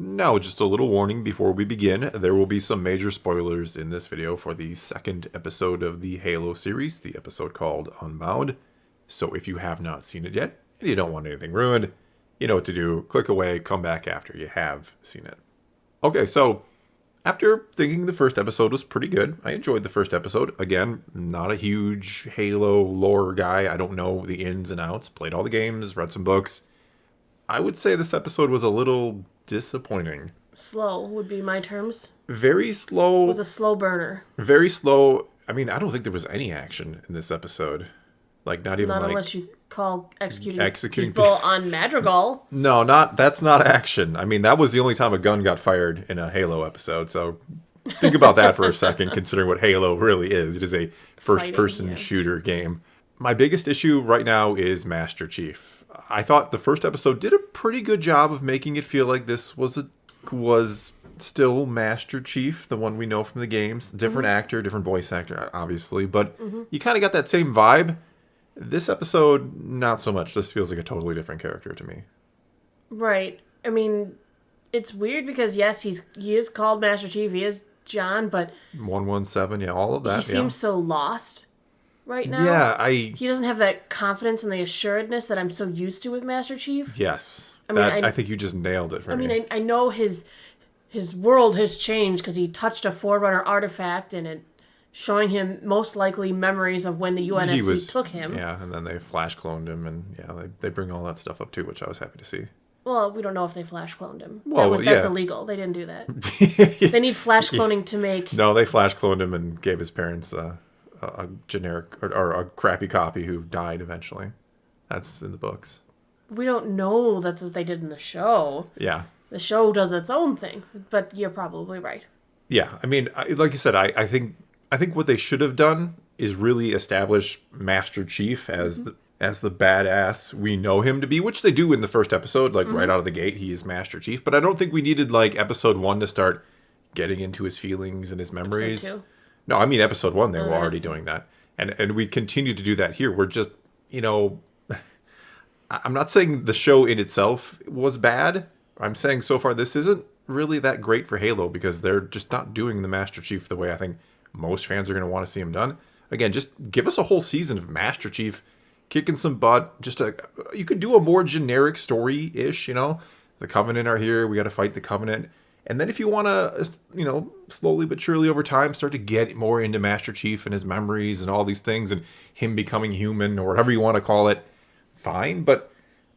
Now, just a little warning before we begin. There will be some major spoilers in this video for the second episode of the Halo series, the episode called Unbound. So if you have not seen it yet, and you don't want anything ruined, you know what to do. Click away, come back after you have seen it. Okay, so after thinking the first episode was pretty good, I enjoyed the first episode. Again, not a huge Halo lore guy. I don't know the ins and outs. Played all the games, read some books. I would say this episode was a little disappointing. Slow would be my terms. Very slow. It was a slow burner. Very slow. I mean, I don't think there was any action in this episode. Like, not even Not like... unless you call executing Executing people on Madrigal. No, that's not action. I mean, that was the only time a gun got fired in a Halo episode, so think about that for a second, considering what Halo really is. It is a first-person shooter game. My biggest issue right now is Master Chief. I thought the first episode did a pretty good job of making it feel like this was still Master Chief, the one we know from the games. Different actor, different voice actor, obviously, but you kind of got that same vibe. This episode, not so much. This feels like a totally different character to me. Right. I mean, it's weird because, yes, he is called Master Chief. He is John, but... 117, yeah, all of that, he seems so lost right now. Yeah, He doesn't have that confidence and the assuredness that I'm so used to with Master Chief. Yes. I think you just nailed it for me. I mean, I know his world has changed because he touched a Forerunner artifact and it showing him most likely memories of when the UNSC took him. Yeah, and then they flash cloned him, and yeah, they bring all that stuff up too, which I was happy to see. Well, we don't know if they flash cloned him. Well, that's illegal. They didn't do that. They need flash cloning to make... No, they flash cloned him and gave his parents a generic or a crappy copy who died eventually. That's in the books. We don't know that's what they did in the show. Yeah. The show does its own thing, but you're probably right. Yeah, I mean, like you said, I think what they should have done is really establish Master Chief as the badass we know him to be, which they do in the first episode, like right out of the gate, he is Master Chief. But I don't think we needed like episode 1 to start getting into his feelings and his memories. Episode 2? No, I mean episode 1, they were already doing that. And we continue to do that here. We're just, I'm not saying the show in itself was bad. I'm saying so far this isn't really that great for Halo because they're just not doing the Master Chief the way I think most fans are going to want to see him done. Again, just give us a whole season of Master Chief kicking some butt. You could do a more generic story-ish, The Covenant are here. We got to fight the Covenant. And then if you want to, slowly but surely over time start to get more into Master Chief and his memories and all these things and him becoming human or whatever you want to call it, fine. But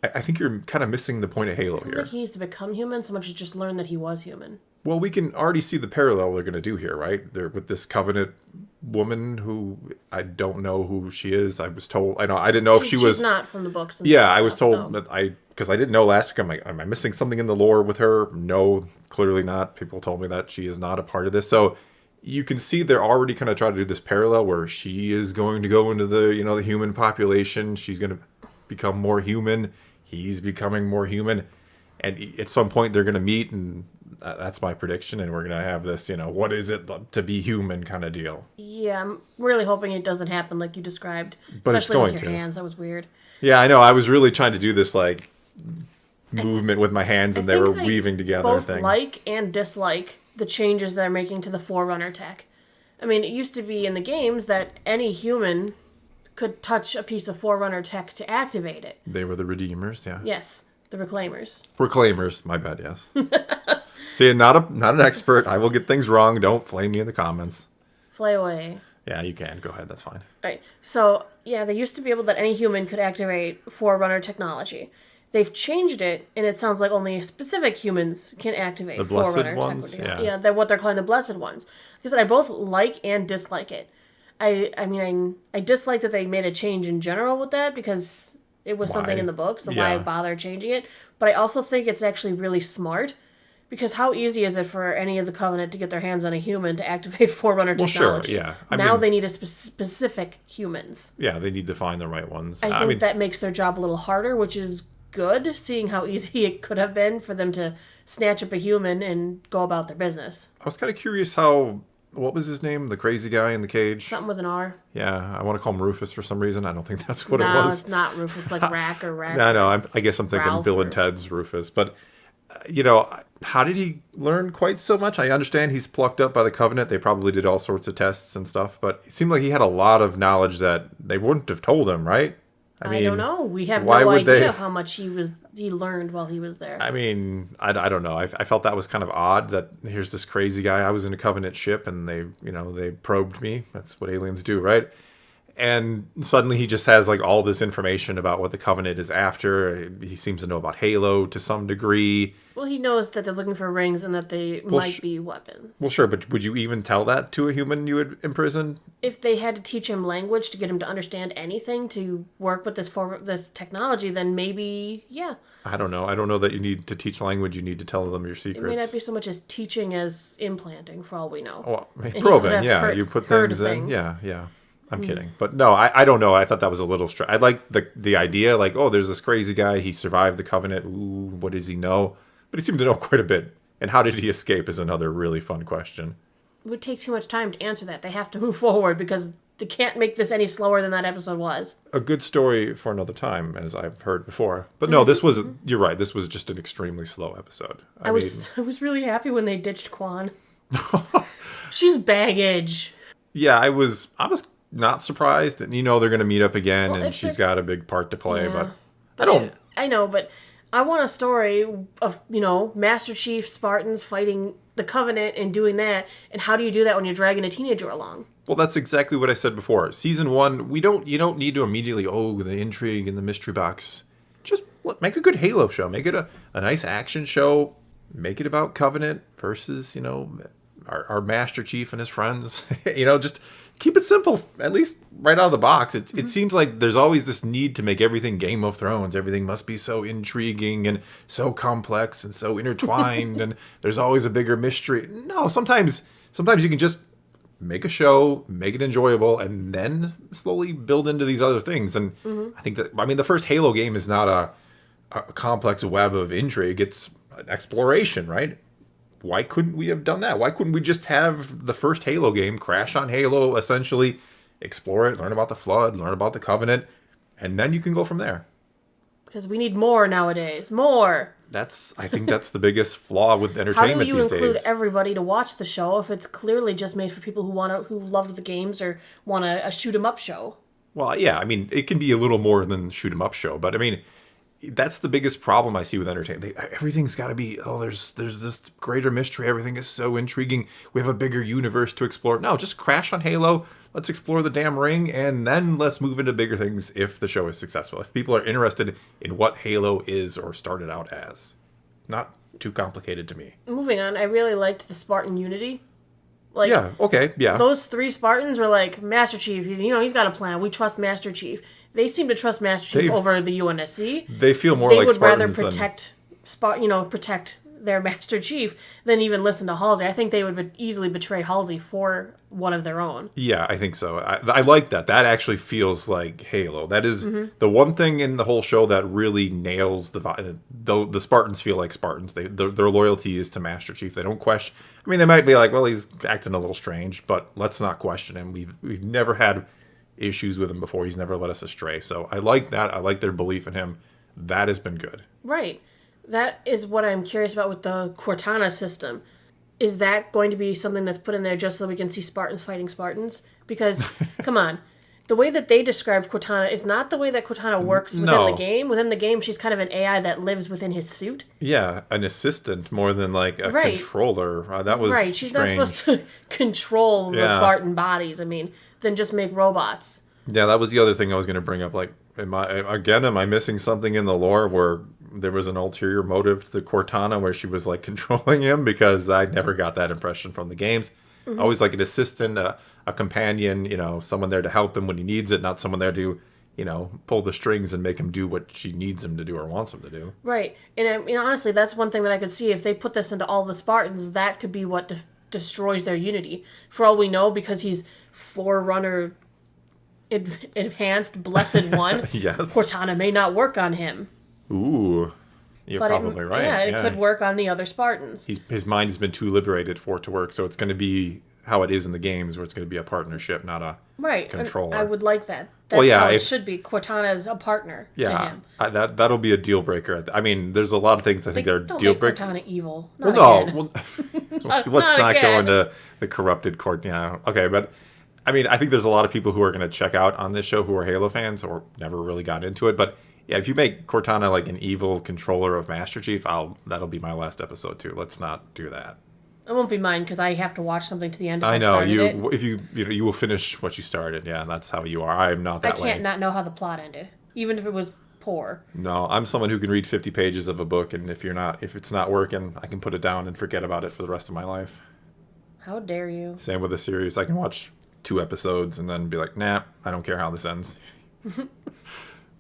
I think you're kind of missing the point of Halo here. I don't think he needs to become human so much as just learn that he was human. Well, we can already see the parallel they're going to do here, right? They're with this Covenant woman who I don't know who she is. I was told, I didn't know if she was... She's not from the books. And yeah, stuff, I was told no. that because I didn't know last week. I'm like, am I missing something in the lore with her? No, clearly not. People told me that she is not a part of this. So you can see they're already kind of trying to do this parallel where she is going to go into the, the human population. She's going to become more human. He's becoming more human. And at some point they're going to meet, and that's my prediction, and we're going to have this, what is it to be human kind of deal. Yeah, I'm really hoping it doesn't happen like you described. But especially with your hands. That was weird. Yeah, I know. I was really trying to do this, movement with my hands, and they were weaving together both thing. Like and dislike the changes they're making to the Forerunner tech. I mean, it used to be in the games that any human could touch a piece of Forerunner tech to activate it. They were the Redeemers, yeah. Yes, the Reclaimers. Reclaimers, my bad, yes. See, not an expert. I will get things wrong. Don't flame me in the comments. Fly away. Yeah, you can. Go ahead. That's fine. Right. So, yeah, they used to be able that any human could activate Forerunner technology. They've changed it, and it sounds like only specific humans can activate the blessed Forerunner ones, technology. Yeah, they're what they're calling the blessed ones. Like I said, I both like and dislike it. I dislike that they made a change in general with that because it was something in the book, so why bother changing it? But I also think it's actually really smart because how easy is it for any of the Covenant to get their hands on a human to activate Forerunner technology? Well, sure, yeah. Now they need a specific humans. Yeah, they need to find the right ones. I think that makes their job a little harder, which is good, seeing how easy it could have been for them to snatch up a human and go about their business. I was kind of curious what was his name? The crazy guy in the cage? Something with an R. Yeah, I want to call him Rufus for some reason. I don't think that's what it was. No, it's not Rufus, like Rack or Rack. No, I guess I'm thinking Ralph Bill and Ted's Rufus. But How did he learn quite so much? I understand he's plucked up by the Covenant. They probably did all sorts of tests and stuff, but it seemed like he had a lot of knowledge that they wouldn't have told him, right? I don't know. We have no idea how much he learned while he was there. I mean, I don't know. I felt that was kind of odd that here's this crazy guy. I was in a Covenant ship and they probed me. That's what aliens do, right? And suddenly he just has like all this information about what the Covenant is after. He seems to know about Halo to some degree. Well, he knows that they're looking for rings and that they might be weapons. Well, sure, but would you even tell that to a human you would imprison? If they had to teach him language to get him to understand anything to work with this technology, then maybe, yeah. I don't know. I don't know that you need to teach language. You need to tell them your secrets. It may not be so much as teaching as implanting, for all we know. Well, probing, yeah. You put things in. Yeah. I'm kidding. But no, I don't know. I thought that was a little strange. I like the idea, like, oh, there's this crazy guy. He survived the Covenant. Ooh, what does he know? But he seemed to know quite a bit. And how did he escape is another really fun question. It would take too much time to answer that. They have to move forward because they can't make this any slower than that episode was. A good story for another time, as I've heard before. But no, you're right. This was just an extremely slow episode. I was really happy when they ditched Quan. She's baggage. Yeah, I was not surprised. And they're going to meet up again, and she's got a big part to play. Yeah. But I know, but I want a story of, Master Chief Spartans fighting the Covenant and doing that. And how do you do that when you're dragging a teenager along? Well, that's exactly what I said before. Season 1, you don't need to immediately, the intrigue and the mystery box. Just make a good Halo show. Make it a nice action show. Make it about Covenant versus, our Master Chief and his friends. Just keep it simple, at least right out of the box. It seems like there's always this need to make everything Game of Thrones. Everything must be so intriguing and so complex and so intertwined, and there's always a bigger mystery. No, sometimes you can just make a show, make it enjoyable, and then slowly build into these other things. And I think the first Halo game is not a complex web of intrigue. It's an exploration, right? Why couldn't we have done that? Why couldn't we just have the first Halo game crash on Halo, essentially explore it, learn about the Flood, learn about the Covenant, and then you can go from there? Because we need more nowadays. More. I think that's the biggest flaw with entertainment these days. How do you include everybody to watch the show if it's clearly just made for people who loved the games or want a shoot 'em up show? Well, yeah, it can be a little more than shoot 'em up show, but that's the biggest problem I see with entertainment. Everything's got to be, there's this greater mystery. Everything is so intriguing. We have a bigger universe to explore. No, just crash on Halo. Let's explore the damn ring, and then let's move into bigger things if the show is successful. If people are interested in what Halo is or started out as. Not too complicated to me. Moving on, I really liked the Spartan unity. Those 3 Spartans were like, Master Chief, he's got a plan. We trust Master Chief. They seem to trust Master Chief over the UNSC. They feel more like Spartans. They would rather protect their Master Chief than even listen to Halsey. I think they would easily betray Halsey for one of their own. Yeah, I think so. I like that. That actually feels like Halo. That is the one thing in the whole show that really nails the vibe. The Spartans feel like Spartans. Their loyalty is to Master Chief. They don't question. They might be like, well, he's acting a little strange, but let's not question him. We've never had issues with him before. He's never led us astray. So I like that. I like their belief in him. That has been good. Right. That is what I'm curious about with the Cortana system. Is that going to be something that's put in there just so we can see Spartans fighting Spartans? Because, come on, the way that they described Cortana is not the way that Cortana works within the game. Within the game, she's kind of an AI that lives within his suit. Yeah, an assistant more than like a controller. That was right. She's not supposed to control the Spartan bodies. Then just make robots. Yeah, that was the other thing I was going to bring up. Like, am I missing something in the lore where there was an ulterior motive to the Cortana where she was like controlling him? Because I never got that impression from the games. Always like an assistant, a companion, someone there to help him when he needs it, not someone there to, pull the strings and make him do what she needs him to do or wants him to do. Right. And honestly, that's one thing that I could see. If they put this into all the Spartans, that could be what destroys their unity. For all we know, because he's Forerunner Enhanced Blessed One, yes. Cortana may not work on him. Ooh. You're probably right. Yeah, it could work on the other Spartans. His mind has been too liberated for it to work, so it's going to be how it is in the games, where it's going to be a partnership, not a controller. I would like that. That's how it should be. Cortana's a partner to him. That'll be a deal breaker. I mean, there's a lot of things I think they're deal breakers. Cortana evil. Let's not go into the corrupted court. Yeah, okay, but I mean, I think there's a lot of people who are going to check out on this show who are Halo fans or never really got into it. But yeah, if you make Cortana like an evil controller of Master Chief, that'll be my last episode too. Let's not do that. It won't be mine because I have to watch something to the end. I know you. If you will finish what you started. Yeah, that's how you are. I am not that way. I can't not know how the plot ended, even if it was poor. No, I'm someone who can read 50 pages of a book, and if it's not working, I can put it down and forget about it for the rest of my life. How dare you? Same with a series. I can watch 2 episodes and then be like, nah, I don't care how this ends.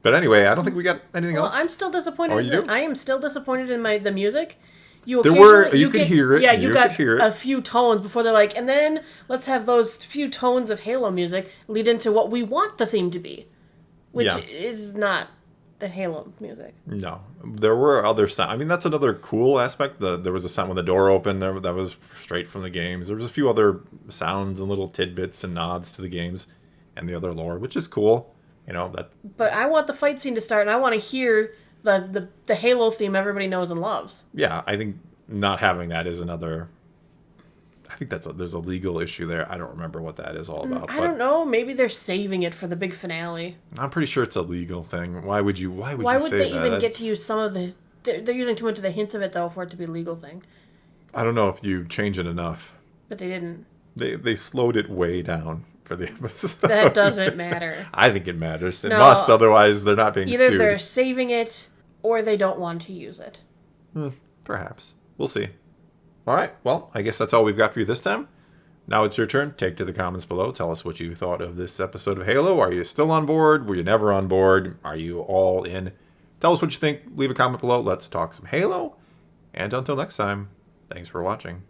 But anyway, I don't think we got anything else. I'm still disappointed. Oh, you do? I am still disappointed in the music. You could hear it. Yeah, you got a few tones before they're like, and then let's have those few tones of Halo music lead into what we want the theme to be, which is not the Halo music. No, there were other sounds. I mean, that's another cool aspect. There was a sound when the door opened. That was straight from the games. There was a few other sounds and little tidbits and nods to the games and the other lore, which is cool. But I want the fight scene to start, and I want to hear the Halo theme everybody knows and loves. Yeah, I think not having that is another. I think there's a legal issue there. I don't remember what that is all about. I don't know. Maybe they're saving it for the big finale. I'm pretty sure it's a legal thing. Why would you say that? Why would they even get to use some of the? They're using too much of the hints of it though for it to be a legal thing. I don't know if you change it enough. But they didn't. They slowed it way down for the episode. That doesn't matter. I think it matters. It must, otherwise they're not being sued. Either they're saving it or they don't want to use it. Perhaps. We'll see. All right. Well, I guess that's all we've got for you this time. Now it's your turn. Take to the comments below. Tell us what you thought of this episode of Halo. Are you still on board? Were you never on board? Are you all in? Tell us what you think. Leave a comment below. Let's talk some Halo. And until next time, thanks for watching.